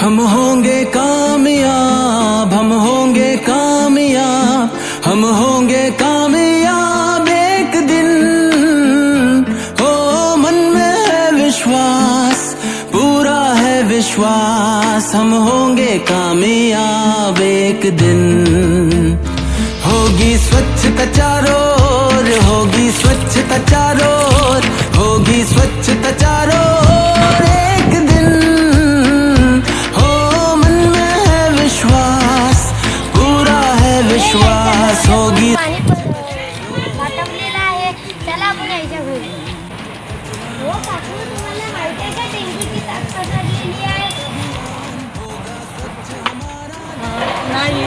हम होंगे कामयाब, हम होंगे कामयाब, हम होंगे कामयाब एक दिन। हो मन में है विश्वास, पूरा है विश्वास, हम होंगे कामयाब एक दिन। होगी स्वच्छता चारों ओर, होगी स्वच्छता चारों ओर, होगी स्वच्छता चारों ओर एक दिन। हो मन में है विश्वास, पूरा है विश्वास, होगी। पाणी वाटवलेलं आहे त्याला आपण यायच्या घरी. हो काकू, तुम्हाला माहिती आहे का डेंग्यूची साथ पसरलेली आहे? नाही.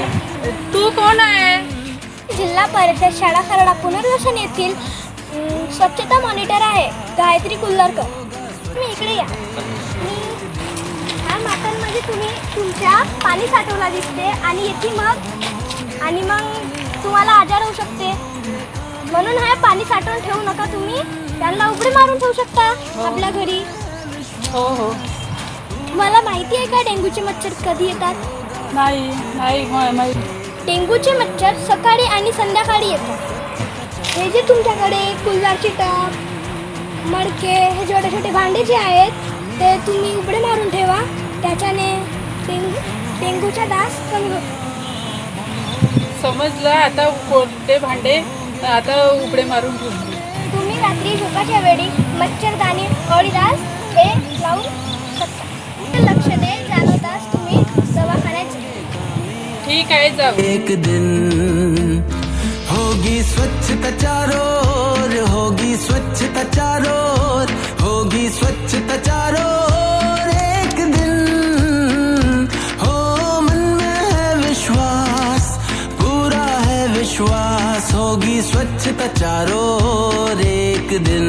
तू कोण आहे? जिल्हा परिषद शाळा खरडा पुनर्वसन येथील स्वच्छता मॉनिटर आहे गायत्री कुल्लरकर. तुम्ही इकडे या. ह्या मातांमध्ये तुम्ही तुमच्या पाणी साठवला दिसते आणि येथे मग तुम्हाला आजार होऊ शकते. म्हणून हे पाणी साठवून ठेवू नका. तुम्ही त्यांना उघडे मारून ठेवू शकता आपल्या घरी. हो हो. तुम्हाला माहिती आहे का डेंग्यूचे मच्छर कधी येतात? नाही नाही माहिती. डेंग्यूचे मच्छर सकाळी आणि संध्याकाळी येतात. हे जे तुमच्याकडे कुल्लारची टप, मडके, हे छोटे छोटे भांडे जे आहेत ते तुम्ही उघडे मारून ठेवा. त्याच्याने डेंग्यूचा डास कमी होतो. समजलं. आता कोणते भांडे आता उघडे मारून ठेवले? तुम्ही रात्री झोपाच्या वेळी मच्छरदाणी अळीदास हे लावू शकता. लक्ष दे, जाणवताच तुम्ही दवाखान्यात. ठीक आहे, जाऊ. एक दिन होगी स्वच्छता चारों ओर, होगी स्वच्छता चारों ओर, होगी स्वच्छता चारों ओर एक दिन। हो मन में है विश्वास, पूरा है विश्वास, होगी स्वच्छता चारों ओर एक दिन।